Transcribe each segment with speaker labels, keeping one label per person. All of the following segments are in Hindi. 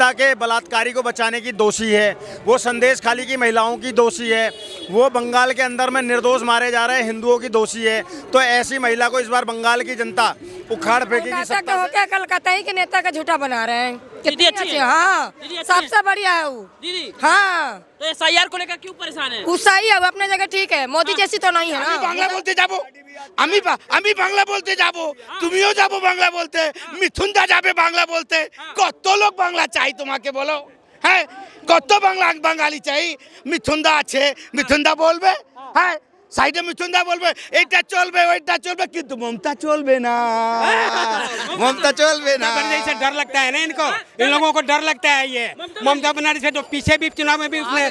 Speaker 1: गीता के बलात्कारी को बचाने की दोषी है, वो संदेश खाली की महिलाओं की दोषी है, वो बंगाल के अंदर में निर्दोष मारे जा रहे हिंदुओं की दोषी है। तो ऐसी महिला को इस बार बंगाल की जनता उखाड़ फेंकेगी।
Speaker 2: तो हो क्या कलकत्ता ही के नेता का झूठा बना रहे हैं।
Speaker 3: दीदी अच्छी है,
Speaker 2: हाँ
Speaker 3: दीदी अच्छी
Speaker 2: सबसे बढ़िया है वो
Speaker 3: दीदी।
Speaker 2: हाँ
Speaker 3: तो SIR को लेकर क्यों परेशान है?
Speaker 2: वो सही है, वो अपने जगह ठीक है, मोदी जैसी तो नहीं है
Speaker 4: আমি
Speaker 2: ना।
Speaker 4: বাংলা বলতে যাবো, আমি বাংলা বলতে যাবো, তুমিও যাবো বাংলা বলতে, মিথুনদা যাবে বাংলা বলতে। কত লোক বাংলা চাই তোমাকে বলো? হ্যাঁ, কত বাংলা বাঙালি চাই? মিথুনদা আছে, মিথুনদা বলবে, হ্যাঁ সাইডে মিথুনদা বলবে এইটা চলবে ওইটা চলবে, কিন্তু মমতা চলবে না, মমতা চলবে না।
Speaker 5: से डर लगता है ना इनको, इन लोगों को डर लगता है। ये ममता बनर्जी से तो पीछे भी चुनाव में भी उसने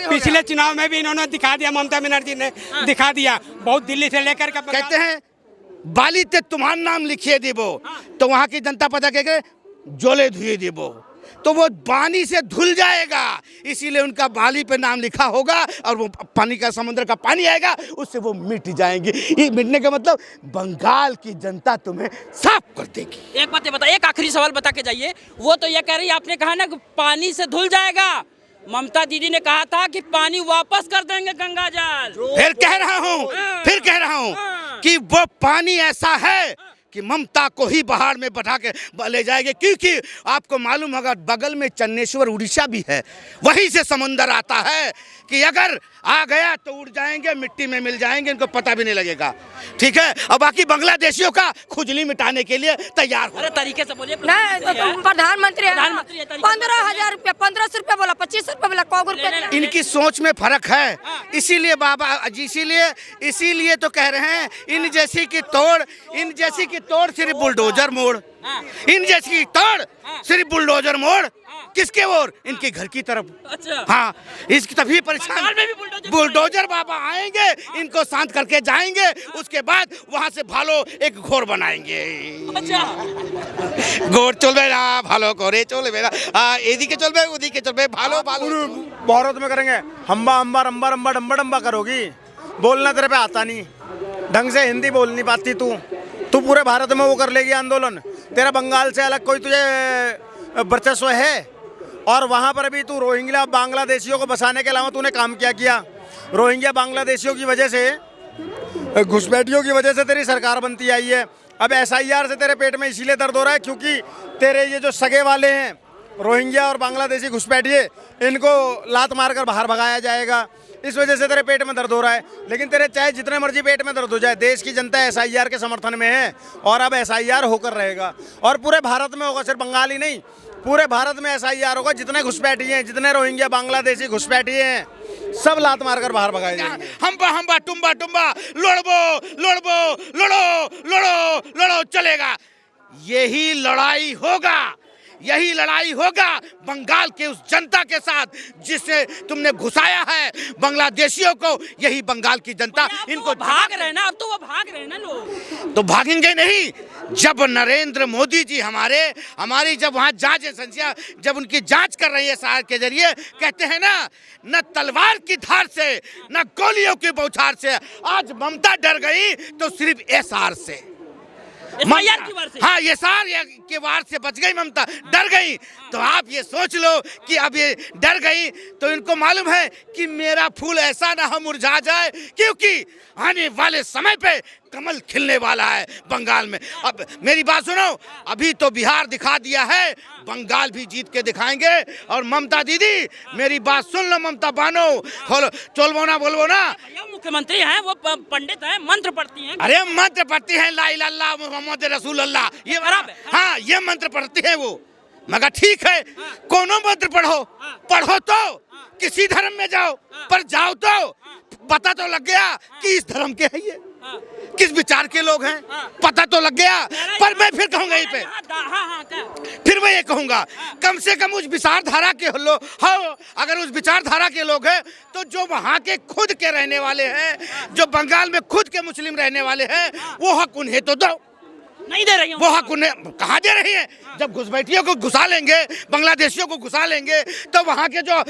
Speaker 5: पिछले चुनाव में भी इन्होंने दिखा दिया, ममता बनर्जी ने दिखा दिया बहुत, दिल्ली से लेकर के
Speaker 4: कहते हैं बाली ते तुम्हारा नाम लिखिए देबो, तो वहाँ की जनता पता कहे जोले धुए देबो, तो वो पानी से धुल जाएगा, इसीलिए उनका बाली पे नाम लिखा होगा और वो पानी का समुद्र का पानी आएगा उससे वो मिट जाएंगे। ये मिटने का मतलब बंगाल की जनता तुम्हें साफ कर देगी।
Speaker 3: एक बात बता, एक आखिरी सवाल बता के जाइए। वो तो ये कह रही है, आपने कहा ना कि पानी से धुल जाएगा, ममता दीदी ने कहा था कि पानी वापस कर देंगे गंगा जल।
Speaker 4: फिर कह रहा हूँ कि वो पानी ऐसा है कि ममता को ही पहाड़ में बैठा के ले जाएंगे, क्योंकि आपको मालूम होगा बगल में चन्नेश्वर उड़ीसा भी है, वहीं से समुंदर आता है कि अगर आ गया तो उड़ जाएंगे, मिट्टी में मिल जाएंगे, इनको पता भी नहीं लगेगा। ठीक है, और बाकी बांग्लादेशियों का खुजली मिटाने के लिए तैयार हो।
Speaker 3: अरे तरीके से बोलिए।
Speaker 2: प्रधानमंत्री 15,000 रुपया, 1,500 रुपया बोला, 25 रुपया बोला, कौ रुपया।
Speaker 4: इनकी सोच में फर्क है, इसीलिए बाबा इसीलिए तो कह रहे हैं इन जैसी की तोड़ सिर्फ बुलडोजर मोड़, इन जैसी की तोड़ सिर्फ बुलडोजर मोड़, किसके ओर? इनके घर की तरफ।
Speaker 3: अच्छा।
Speaker 4: हाँ, इसकी तभी परेशान
Speaker 3: में भी
Speaker 4: बुलडोजर बाबा आएंगे, इनको शांत करके जाएंगे, उसके बाद वहाँ से भालो एक घोर बनाएंगे।
Speaker 3: अच्छा।
Speaker 4: ঘোর চলবে না, ভালো করে চলবে না, এদিকে চলবে ওদিকে চলবে, ভালো ভালো।
Speaker 1: भारत में करेंगे हम्बा हम्बा रंबा रंबा डम्बा डम्बा करोगी, बोलना तेरे पे आता नहीं, ढंग से हिंदी बोल नहीं पाती तू पूरे भारत में वो कर लेगी आंदोलन, तेरा बंगाल से अलग कोई तुझे वर्चस्व है? और वहाँ पर भी तू रोहिंग्या बांग्लादेशियों को बसाने के अलावा तूने काम क्या किया? रोहिंग्या बांग्लादेशियों की वजह से, घुसपैठियों की वजह से तेरी सरकार बनती आई है। अब SIR से तेरे पेट में इसीलिए दर्द हो रहा है क्योंकि तेरे ये जो सगे वाले हैं रोहिंग्या और बांग्लादेशी घुसपैठिए, इनको लात मारकर बाहर भगाया जाएगा, इस वजह से तेरे पेट में दर्द हो रहा है। लेकिन तेरे चाहे जितने मर्जी पेट में दर्द हो जाए, देश की जनता SIR के समर्थन में है और अब SIR होकर रहेगा, और पूरे भारत में होगा, सिर्फ बंगाल ही नहीं, पूरे भारत में SIR होगा। जितने घुसपैठिए हैं, जितने रोहिंग्या बांग्लादेशी घुसपैठिए हैं, सब लात मारकर बाहर भगाए जाएंगे।
Speaker 4: हम्बा टुम्बा लड़ो चलेगा, यही लड़ाई होगा बंगाल के उस जनता के साथ जिसे तुमने घुसाया है बांग्लादेशियों को। यही बंगाल की जनता इनको
Speaker 3: भाग रहे ना, अब तो वो भाग रहे ना लोग,
Speaker 4: तो भागेंगे नहीं। जब नरेंद्र मोदी जी हमारी जब वहाँ जांच एजेंसियां जब उनकी जांच कर रही है SIR के जरिए, कहते हैं ना, न तलवार की धार से न गोलियों की बौछार से आज ममता डर गई तो सिर्फ SR से,
Speaker 3: SIR की वार से।
Speaker 4: हाँ, ये SIR के वार से बच गई ममता, डर गई। तो आप ये सोच लो कि अब ये डर गई तो इनको मालूम है कि मेरा फूल ऐसा ना हो मुरझा जाए, क्योंकि आने वाले समय पे कमल खिलने वाला है बंगाल में। अब मेरी बात सुनो, अभी तो बिहार दिखा दिया है, बंगाल भी जीत के दिखाएंगे। और ममता दीदी मेरी बात सुन लो, ममता बानो चलबो ना बोलबो ना,
Speaker 3: मुख्यमंत्री हैं, वो पंडित हैं, मंत्र पढ़ती हैं।
Speaker 4: अरे मंत्र पढ़ती है, ला इलाहा इल्लल्लाह मुहम्मद रसूल अल्लाह, ये
Speaker 3: खराब है।
Speaker 4: हाँ, ये मंत्र पढ़ती है वो, मगर ठीक है, कोनो मंत्र पढ़ो तो किसी धर्म में जाओ, पर जाओ तो पता तो लग गया कि इस धर्म के हैं ये, किस विचार के लोग हैं, पता तो लग गया। पर मैं फिर कहूंगा यहीं पे, फिर मैं ये कहूंगा, कम से कम उस विचारधारा के लोग हो, अगर उस विचारधारा के लोग हैं तो जो वहाँ के खुद के रहने वाले हैं, जो बंगाल में खुद के मुस्लिम रहने वाले हैं, वो हक उन्हें तो दो।
Speaker 3: नहीं दे रही
Speaker 4: वो हक उन्हें कहाँ दे रही है? जब घुसपैठियों को घुसा लेंगे, बांग्लादेशियों को घुसा लेंगे, तो वहाँ के जो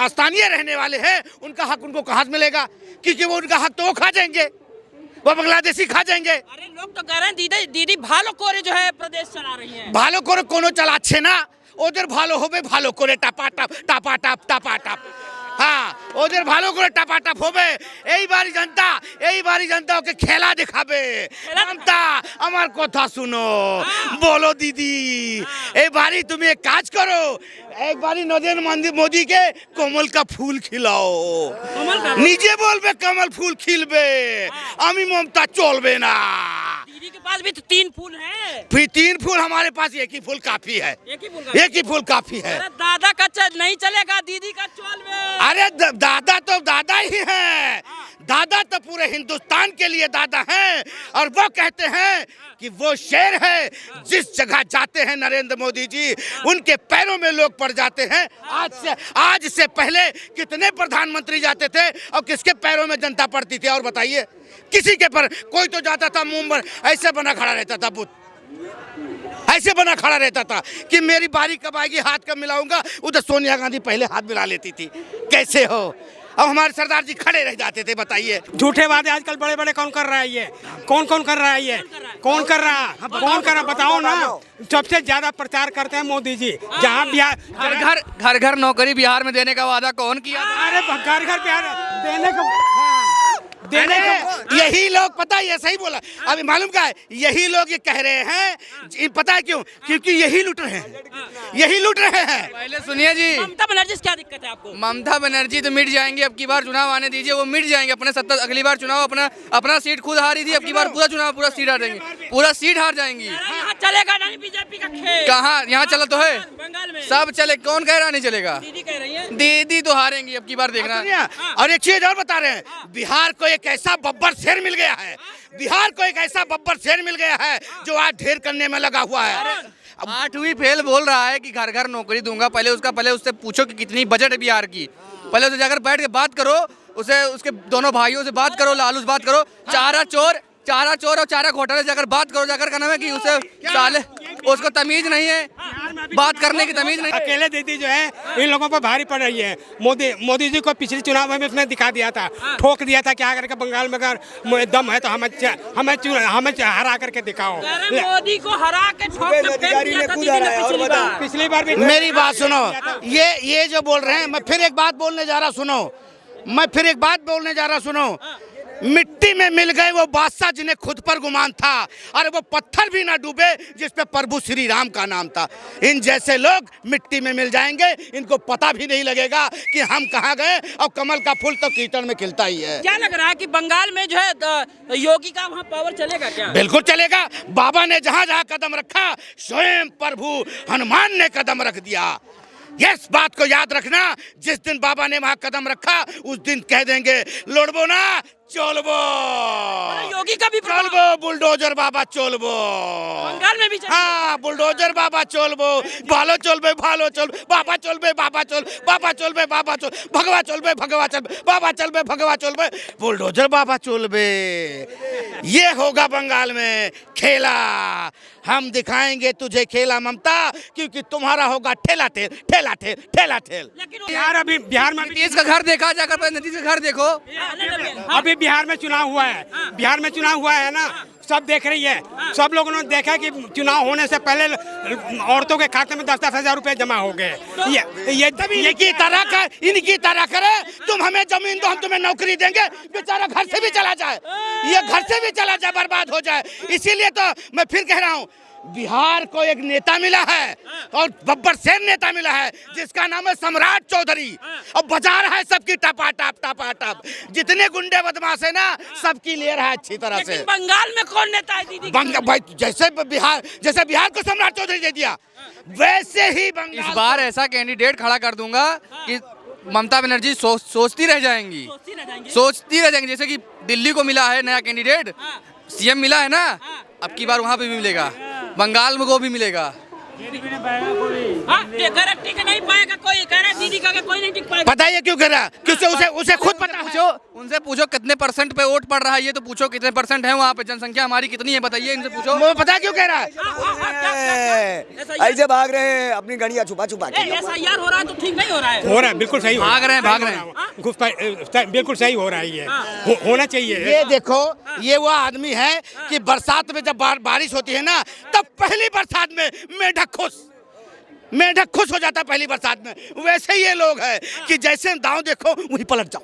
Speaker 4: स्थानीय रहने वाले हैं उनका हक उनको कहाँ मिलेगा? क्योंकि वो उनका हक तो वो खा जाएंगे। वो बांग्लादेशी खा जाएंगे।
Speaker 3: अरे लोग तो कह रहे हैं दीदी दीदी भालो कोरे जो है प्रदेश चला रही है।
Speaker 4: ভালো করে কোনো চালাচ্ছে না, ওদের ভালো হবে ভালো করে টাপা টাপ। হ্যাঁ, ওদের ভালো করে টাপা টাপ হবে। এইবারই জনতা ওকে খেলা দেখাবে। মমতা আমার কথা শুনো, বলো দিদি এইবারই তুমি এক কাজ করো, একবারই নরেন্দ্র মোदी के कमल का फूल खिलाओ। নিজে বলবে কমল ফুল খিলবে, আমি মমতা চলবে না।
Speaker 3: दीदी के पास भी तो 3 फूल हैं।
Speaker 4: फिर 3 फूल, हमारे पास एक ही फूल काफी है। एक ही फूल काफी है।
Speaker 3: अरे दादा का नहीं चलेगा, दीदी का चल में।
Speaker 4: अरे दादा तो दादा ही है, दादा तो पूरे हिंदुस्तान के लिए दादा हैं। और वो कहते हैं कि वो शेर है, जिस जगह जाते हैं नरेंद्र मोदी जी उनके पैरों में लोग पड़ जाते हैं। आज से पहले कितने प्रधानमंत्री जाते थे और किसके पैरों में जनता पड़ती थी? और बताइए, किसी के पर कोई तो जाता था मुंह पर ऐसे बना खड़ा रहता था, बुत ऐसे बना खड़ा रहता था कि मेरी बारी कब आएगी, हाथ कब मिलाऊंगा। उधर सोनिया गांधी पहले हाथ मिला लेती थी। कैसे हो? अब हमारे सरदार जी खड़े रह जाते थे। बताइए,
Speaker 5: झूठे वादे आजकल बड़े बड़े कौन कर रहा है? ये कौन कर रहा है? ये कौन कर रहा बताओ ना। सबसे ज्यादा प्रचार करते हैं मोदी जी। जहाँ बिहार
Speaker 6: घर नौकरी बिहार में देने का वादा कौन किया?
Speaker 5: अरे घर बिहार देने का
Speaker 4: यही लोग, पता है, ये सही बोला। अभी मालूम क्या है, यही लोग ये कह रहे हैं। पता है क्यों? क्योंकि यही लूट रहे हैं।
Speaker 6: पहले सुनिए जी,
Speaker 3: ममता बनर्जी से क्या दिक्कत है आपको?
Speaker 6: ममता बनर्जी तो मिट जाएंगे, अब की बार चुनाव आने दीजिए, वो मिट जाएंगे। अपने 70 अगली बार चुनाव अपना सीट खुद हारी थी, अब की बार पूरा चुनाव पूरा सीट हार जाएंगी, पूरा सीट हार जाएंगी।
Speaker 3: यहाँ चलेगा नहीं बीजेपी का खेल।
Speaker 6: कहाँ यहाँ चला तो है,
Speaker 3: बंगाल में
Speaker 6: सब चले, कौन कह रहा नहीं चलेगा?
Speaker 3: दीदी कह रही है
Speaker 6: दीदी तो हारेंगी अब की बार, देखना।
Speaker 4: और एक चीज और बता रहे हैं, बिहार को एक ऐसा बब्बर शेर मिल गया है। बिहार को एक ऐसा बब्बर शेर मिल गया है जो आज ढेर करने में लगा हुआ है।
Speaker 6: 8वीं फेल बोल रहा है कि घर नौकरी दूंगा। पहले उससे पूछो कि कितनी बजट है बिहार की। पहले उसे जाकर बैठ के बात करो, उसे उसके दोनों भाइयों से बात करो, लालू से बात करो, चारा चोर और चारा घोटाले जाकर बात करो, जाकर कहना है कि उसे साले उसको तमीज नहीं है, बात करने की तमीज नहीं।
Speaker 5: अकेले दीदी जो है इन लोगों पर भारी पड़ रही है। मोदी जी को पिछले चुनाव में उसने दिखा दिया था, ठोक दिया था कि आकर के बंगाल में अगर दम है तो हमें हरा करके दिखाओ।
Speaker 3: मोदी को हरा के
Speaker 5: पिछली बार भी
Speaker 4: मेरी बात सुनो, ये जो बोल रहे हैं, मैं फिर एक बात बोलने जा रहा सुनो। मिट्टी में मिल गए वो बादशाह जिन्हें खुद पर गुमान था, अरे वो पत्थर भी ना डूबे जिस पे प्रभु श्री राम का नाम था। इन जैसे लोग मिट्टी में मिल जाएंगे, इनको पता भी नहीं लगेगा कि हम कहाँ गए। और कमल का फूल तो कीचड़ में खिलता ही है।
Speaker 3: क्या लग रहा है कि बंगाल में जो है योगी का वहाँ पावर चलेगा क्या?
Speaker 4: बिल्कुल चलेगा। बाबा ने जहाँ जहाँ कदम रखा, स्वयं प्रभु हनुमान ने कदम रख दिया। इस बात को याद रखना, जिस दिन बाबा ने वहाँ कदम रखा उस दिन कह देंगे लोड़बो ना चोलबो,
Speaker 3: योगी का भी
Speaker 4: चोलबो, बुलडोजर बाबा चोलबो।
Speaker 3: बंगाल में भी
Speaker 4: हाँ, बुलडोजर बाबा चोलबो, भालो चोलबे भालो चोल, बाबा चोलबे बाबा चोल, बाबा चोलबे बाबा चोल, भगवा चोलबे भगवा चोल, बाबा चोलबे भगवा चोलबे, बुलडोजर बाबा चोलबे। ये होगा बंगाल में खेला। हम दिखाएंगे तुझे खेला ममता, क्योंकि तुम्हारा होगा ठेला ठेल।
Speaker 5: बिहार में
Speaker 6: नीतीश का घर देखा, जाकर पहले नीतीश का घर देखो।
Speaker 5: अभी बिहार में चुनाव हुआ है ना, सब देख रही है। सब लोगों ने देखा कि चुनाव होने से पहले औरतों के खाते में 10-10 हजार रुपए जमा हो गए।
Speaker 4: इनकी तरह करे, तुम हमें जमीन दो, हम तुम्हें नौकरी देंगे, बेचारा घर से भी चला जाए, ये घर से भी चला जाए, बर्बाद हो जाए। इसीलिए तो मैं फिर कह रहा हूँ, बिहार को एक नेता मिला है और बब्बर शेर नेता मिला है, जिसका नाम है सम्राट चौधरी। और बजा रहा है सबकी टपा टप। जितने गुंडे बदमाश है ना, सबकी ले रहा है अच्छी तरह से।
Speaker 3: बंगाल में कौन नेता है दीदी?
Speaker 4: भाई जैसे बिहार को सम्राट चौधरी दे दिया, वैसे ही बंगाल
Speaker 6: इस बार ऐसा कैंडिडेट खड़ा कर दूंगा कि ममता बनर्जी सोचती रह जाएंगी। जैसे कि दिल्ली को मिला है नया कैंडिडेट, सीएम मिला है ना, अब की बार वहाँ पे भी मिलेगा, बंगाल में को भी मिलेगा।
Speaker 3: हाँ, टिक नहीं पाएगा कोई, कह रहा है दीदी का कोई नहीं टिक पाएगा।
Speaker 4: बताइए क्यों कर रहा, क्योंकि उसे खुद पता है।
Speaker 6: पूछो उनसे, पूछो कितने परसेंट पे वोट पड़ रहा है, ये तो पूछो कितने परसेंट है वहाँ पे, जनसंख्या हमारी कितनी है बताइए, इनसे पूछो।
Speaker 4: वो पता क्यों कह रहा है?
Speaker 7: ऐसे भाग रहे हैं अपनी गड़ियाँ छुपा छुपा के।
Speaker 3: SIR हो रहा है तो ठीक नहीं हो रहा है।
Speaker 5: हो रहा है, बिल्कुल सही
Speaker 6: भाग रहे हैं,
Speaker 5: बिल्कुल सही हो रहा है ये, होना चाहिए।
Speaker 4: ये देखो, ये वो आदमी है कि बरसात में जब बारिश होती है ना, तब पहली बरसात में मेढक खुश हो जाता है पहली बरसात में। वैसे ये लोग हैं कि जैसे दांव देखो वहीं पलट जाओ,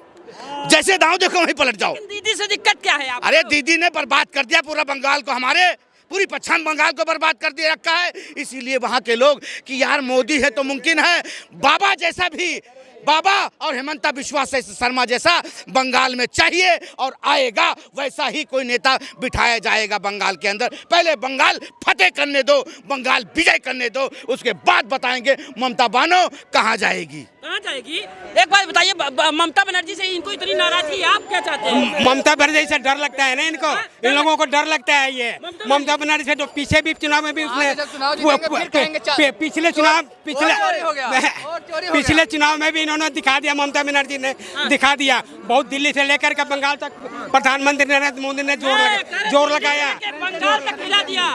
Speaker 4: जैसे दांव देखो वहीं पलट जाओ।
Speaker 3: दीदी से दिक्कत क्या है आपको?
Speaker 4: अरे दीदी ने बर्बाद कर दिया पूरा बंगाल को, हमारे पूरी पश्चिम बंगाल को बर्बाद कर दिया रखा है। इसीलिए वहाँ के लोग कि यार मोदी है तो मुमकिन है, बाबा जैसा भी, बाबा और हेमंता बिश्वा शर्मा जैसा बंगाल में चाहिए और आएगा, वैसा ही कोई नेता बिठाया जाएगा बंगाल के अंदर। पहले बंगाल फतेह करने दो, बंगाल विजय करने दो, उसके बाद बताएंगे ममता बानो कहाँ जाएगी।
Speaker 3: कहाँ जाएगी? एक बात बताइए, ममता बनर्जी से इनको इतनी नाराजगी है, आप क्या चाहते हैं?
Speaker 5: ममता बनर्जी से डर लगता है ना इनको, इन लोगों को डर लगता है ये ममता बनर्जी से। तो पीछे भी चुनाव में भी उसने पिछले चुनाव में भी इन्होंने दिखा दिया, ममता बनर्जी ने दिखा दिया। बहुत दिल्ली से लेकर के बंगाल तक प्रधानमंत्री नरेंद्र मोदी ने जोर लगाया,
Speaker 3: बंगाल तक खिला दिया।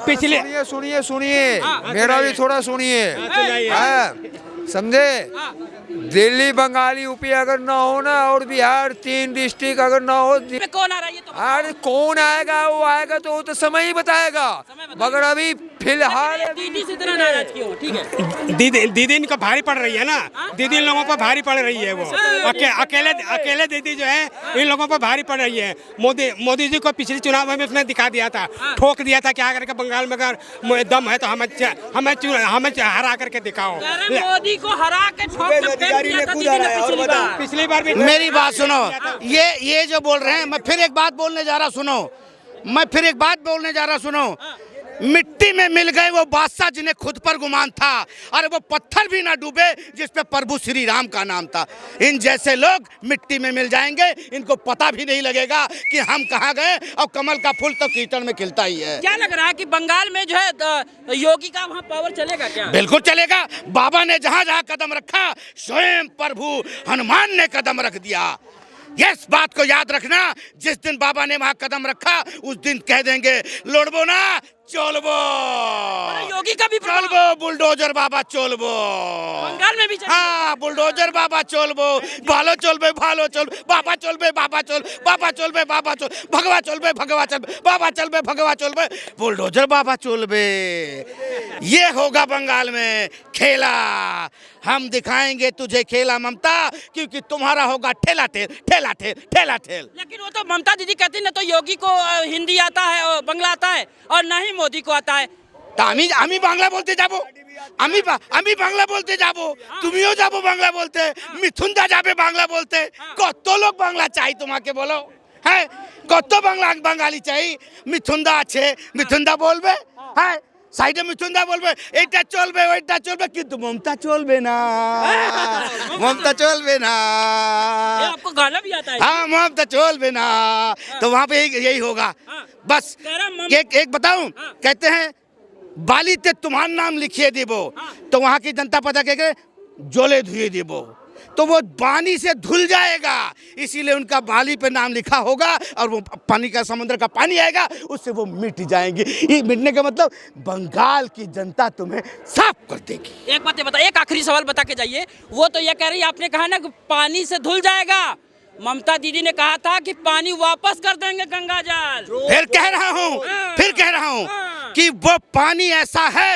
Speaker 5: पिछले
Speaker 8: सुनिए मेरा भी थोड़ा सुनिए, समझे? दिल्ली बंगाली यूपी अगर ना हो ना, और बिहार 3 डिस्ट्रिक्ट अगर ना हो,
Speaker 3: कौन आ रहा है ये तो?
Speaker 8: अरे कौन आएगा, वो आएगा तो वो तो समय ही बताएगा, मगर अभी फिलहाल
Speaker 3: दीदी से इतना नाराज क्यों? ठीक है,
Speaker 5: दीदी इनको भारी पड़ रही है ना, दीदी इन लोगों पर भारी पड़ रही है। वो अकेले दीदी जो है इन लोगों पर भारी पड़ रही है। मोदी जी को पिछले चुनाव में उसने दिखा दिया था, ठोक दिया था कि आकर के बंगाल में अगर दम है तो हमें हरा करके दिखाओ।
Speaker 3: मोदी को हरा के
Speaker 5: पिछली बार भी
Speaker 4: मेरी बात सुनो, ये जो बोल रहे हैं, मैं फिर एक बात बोलने जा रहा सुनो, मिट्टी में मिल गए वो बादशाह जिन्हें खुद पर गुमान था, अरे वो पत्थर भी ना डूबे जिस पे प्रभु श्री राम का नाम था। इन जैसे लोग मिट्टी में मिल जाएंगे, इनको पता भी नहीं लगेगा कि हम कहाँ गए, और कमल का फूल तो कीचड़ में खिलता ही है।
Speaker 3: क्या लग रहा है कि बंगाल में जो है योगी का वहाँ पावर चलेगा क्या?
Speaker 4: बिल्कुल चलेगा। बाबा ने जहाँ जहाँ कदम रखा, स्वयं प्रभु हनुमान ने कदम रख दिया। इस बात को याद रखना, जिस दिन बाबा ने वहाँ कदम रखा उस दिन कह देंगे लोड़बो ना चोलबो,
Speaker 3: योगी का भी
Speaker 4: चोलबो, बुलडोजर बाबा चोलबो।
Speaker 3: बंगाल में भी
Speaker 4: हाँ, बुलडोजर बाबा चोलबो, भालो चोलबे भालो चोल, बाबा चोलबे बाबा चोल, बाबा चोलबे बाबा चोल, भगवा चोलबे भगवा चोल, बाबा चलबे भगवा चोलबे, बुलडोजर बाबा चोलबे। ये होगा बंगाल में खेला। हम दिखाएंगे तुझे खेला ममता, क्योंकि तुम्हारा होगा ठेला ठेल, ठेला ठेल, ठेला ठेल।
Speaker 3: लेकिन वो तो ममता दीदी कहती ना, तो योगी को हिंदी आता है और बंगला आता है और ना ही मोदी को आता है।
Speaker 4: তা আমি বাংলা বলতে যাব, আমি বাংলা বলতে যাব, তুমিও যাবো বাংলা বলতে, মিথুনদা যাবে বাংলা বলতে। কত লোক বাংলা চাই তোমাকে বলো? হ্যাঁ, কত বাঙালি চাই? মিথুনদা আছে, মিথুনদা বলবে, হ্যাঁ সাইডে মিথুনদা বলবে এইটা চলবে ওইটা চলবে, কিন্তু মমতা চলবে না, মমতা চলবে না।
Speaker 3: आपको गाना भी आता है?
Speaker 4: हाँ, ममता चलबे ना, तो वहाँ पे यही होगा बस। एक बताऊं, कहते हैं बाली ते तुम्हारा नाम लिखिए देबो, तो वहाँ की जनता पता कह जोले धुए देबो, तो वो पानी से धुल जाएगा। इसीलिए उनका बाली पे नाम लिखा होगा और वो पानी का, समुद्र का पानी आएगा, उससे वो मिट जाएंगे। ये मिटने का मतलब बंगाल की जनता तुम्हें साफ कर देगी।
Speaker 3: एक बात बता, एक आखिरी सवाल बता के जाइए। वो तो ये कह रही है, आपने कहा ना कि पानी से धुल जाएगा, ममता दीदी ने कहा था कि पानी वापस कर देंगे गंगा जल।
Speaker 4: फिर कह रहा हूँ कि वो पानी ऐसा है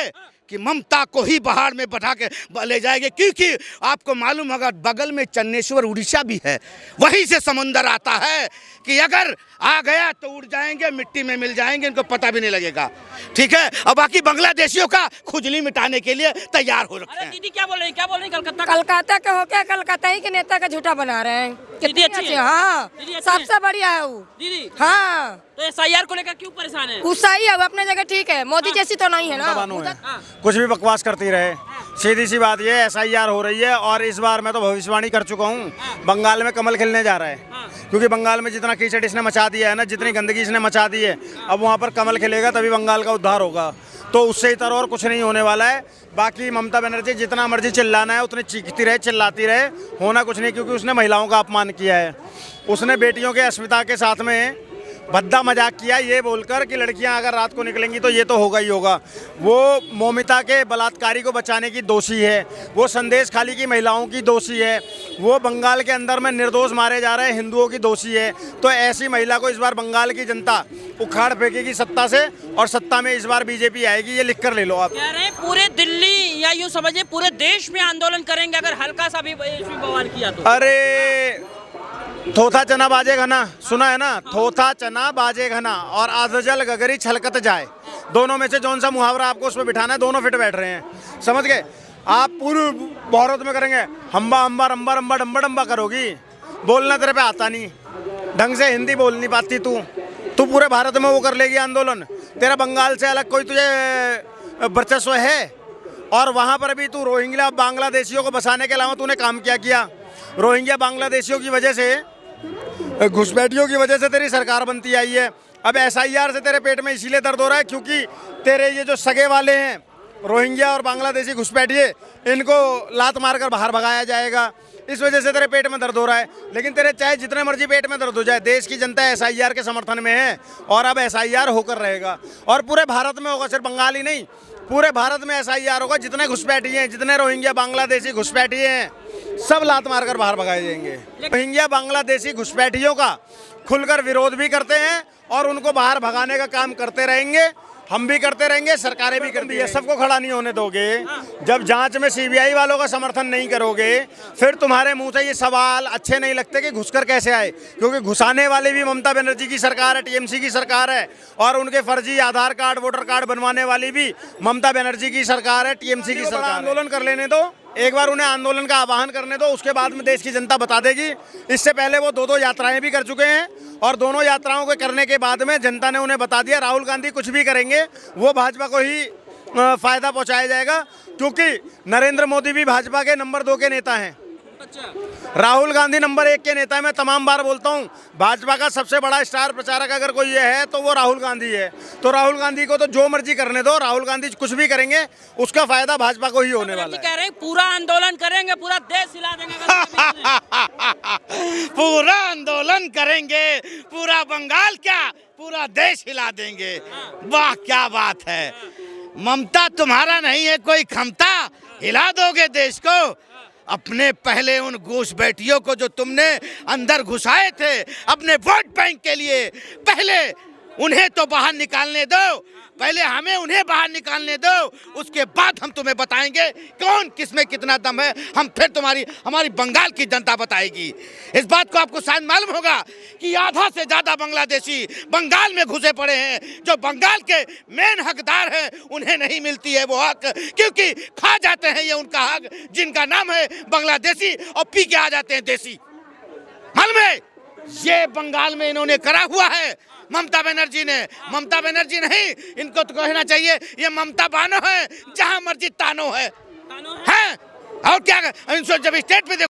Speaker 4: कि ममता को ही बाहर में बैठा के ले जाएंगे, क्योंकि आपको मालूम होगा बगल में चन्नेश्वर उड़ीसा भी है, वहीं से समुंदर आता है कि अगर आ गया तो उड़ जाएंगे, मिट्टी में मिल जाएंगे, इनको पता भी नहीं लगेगा। ठीक है, और बाकी बांग्लादेशियों का खुजली मिटाने के लिए तैयार हो रखे हैं।
Speaker 3: दीदी क्या बोल रही कलकत्ता
Speaker 2: के हो क्या, कलकत्ता ही के नेता का झूठा बना रहे हैं।
Speaker 3: दीदी अच्छी है?
Speaker 2: हाँ,
Speaker 3: दीदी अच्छी
Speaker 2: सबसे बढ़िया है वो
Speaker 3: दीदी।
Speaker 2: हाँ,
Speaker 3: तो SIR को लेकर क्यों परेशान है?
Speaker 2: वो सही है, वो अपने जगह ठीक है, मोदी जैसी तो नहीं है ना।
Speaker 1: कुछ भी बकवास करती रहे, सीधी सी बात ये SIR हो रही है, और इस बार मैं तो भविष्यवाणी कर चुका हूँ, बंगाल में कमल खिलने जा रहा है, क्योंकि बंगाल में जितना कीचड़ इसने मचा दिया है ना, जितनी गंदगी इसने मचा दी है, अब वहाँ पर कमल खिलेगा तभी बंगाल का उद्धार होगा। तो उससे इतर और कुछ नहीं होने वाला है। बाकी ममता बनर्जी जितना मर्जी चिल्लाना है उतनी चीखती रहे, चिल्लाती रहे, होना कुछ नहीं, क्योंकि उसने महिलाओं का अपमान किया है। उसने बेटियों के अस्मिता के साथ में भद्दा मजाक किया ये बोलकर कि लड़कियां अगर रात को निकलेंगी तो ये तो होगा ही होगा। वो मौमिता के बलात्कारी को बचाने की दोषी है, वो संदेश खाली की महिलाओं की दोषी है, वो बंगाल के अंदर में निर्दोष मारे जा रहे हिंदुओं की दोषी है। तो ऐसी महिला को इस बार बंगाल की जनता उखाड़ फेंकेगी सत्ता से, और सत्ता में इस बार बीजेपी आएगी, ये लिख कर ले लो आप।
Speaker 3: कह रहे हैं पूरे दिल्ली या यूँ समझिए पूरे देश में आंदोलन करेंगे अगर हल्का सा भी बवाल किया तो।
Speaker 1: अरे थोथा चना बाजे घना, सुना है ना, थोथा चना बाजे घना और आधजल गगरी छलकत जाए, दोनों में से कौन सा मुहावरा आपको उसमें बिठाना है, दोनों फिट बैठ रहे हैं, समझ गए आप। पूरे भारत में करेंगे हम्बा हम्बा रंबा रंबा डम्बा डम्बा करोगी, बोलना तेरे पे आता नहीं, ढंग से हिंदी बोल नहीं पाती तू पूरे भारत में वो कर लेगी आंदोलन, तेरा बंगाल से अलग कोई तुझे वर्चस्व है? और वहाँ पर भी तू रोहिंग्या बांग्लादेशियों को बसाने के अलावा तूने काम क्या किया? रोहिंग्या बांग्लादेशियों की वजह से, घुसपैठियों की वजह से तेरी सरकार बनती आई है। अब SIR से तेरे पेट में इसीलिए दर्द हो रहा है क्योंकि तेरे ये जो सगे वाले हैं रोहिंग्या और बांग्लादेशी घुसपैठिए, इनको लात मारकर बाहर भगाया जाएगा, इस वजह से तेरे पेट में दर्द हो रहा है। लेकिन तेरे चाहे जितने मर्जी पेट में दर्द हो जाए, देश की जनता SIR के समर्थन में है और अब SIR होकर रहेगा, और पूरे भारत में होगा, सिर्फ बंगाल ही नहीं, पूरे भारत में SIR होगा। जितने घुसपैठिए हैं, जितने रोहिंग्या बांग्लादेशी घुसपैठिए हैं, सब लात मारकर बाहर भगाए जाएंगे। रोहिंग्या बांग्लादेशी घुसपैठियों का खुलकर विरोध भी करते हैं और उनको बाहर भगाने का काम करते रहेंगे, हम भी करते रहेंगे, सरकारें भी करती है। सबको खड़ा नहीं होने दोगे। जब जांच में CBI वालों का समर्थन नहीं करोगे, फिर तुम्हारे मुंह से ये सवाल अच्छे नहीं लगते कि घुसकर कैसे आए, क्योंकि घुसाने वाले भी ममता बनर्जी की सरकार है, TMC की सरकार है, और उनके फर्जी आधार कार्ड वोटर कार्ड बनवाने वाली भी ममता बनर्जी की सरकार है, TMC की सरकार। आंदोलन कर लेने दो, एक बार उन्हें आंदोलन का आह्वान करने दो, उसके बाद में देश की जनता बता देगी। इससे पहले वो 2 यात्राएं भी कर चुके हैं, और दोनों यात्राओं को करने के बाद में जनता ने उन्हें बता दिया राहुल गांधी कुछ भी करेंगे वो भाजपा को ही फायदा पहुंचाया जाएगा, क्योंकि नरेंद्र मोदी भी भाजपा के नंबर 2 के नेता हैं। राहुल गांधी नंबर 1 के नेता है। मैं तमाम बार बोलता हूं, भाजपा का सबसे बड़ा स्टार प्रचारक अगर कोई है तो वो राहुल गांधी है। तो राहुल गांधी को तो जो मर्जी करने दो, राहुल गांधी कुछ भी करेंगे उसका फायदा भाजपा को ही होने वाला है।
Speaker 3: कह रहे हैं पूरा आंदोलन करेंगे, पूरा देश हिला देंगे।
Speaker 4: पूरा आंदोलन करेंगे, पूरा बंगाल क्या पूरा देश हिला देंगे। वाह क्या बात है, ममता तुम्हारा नहीं है कोई क्षमता, हिला दोगे देश को। अपने पहले उन घुसपैठियों को जो तुमने अंदर घुसाए थे अपने वोट बैंक के लिए, पहले उन्हें तो बाहर निकालने दो, पहले हमें उन्हें बाहर निकालने दो, उसके बाद हम तुम्हें बताएंगे कौन किसमें कितना दम है। हम फिर हमारी बंगाल की जनता बताएगी। इस बात को आपको शायद मालूम होगा कि आधा से ज़्यादा बांग्लादेशी बंगाल में घुसे पड़े हैं, जो बंगाल के मेन हकदार हैं उन्हें नहीं मिलती है वो हक, क्योंकि खा जाते हैं ये उनका हक जिनका नाम है बांग्लादेशी, और पी के आ जाते हैं देसी। मालूम है ये बंगाल में इन्होंने करा हुआ है ममता बनर्जी ने। ममता बनर्जी नहीं, इनको तो कहना चाहिए ये ममता बानो है, जहां मर्जी तानो है। और क्या जब स्टेट पे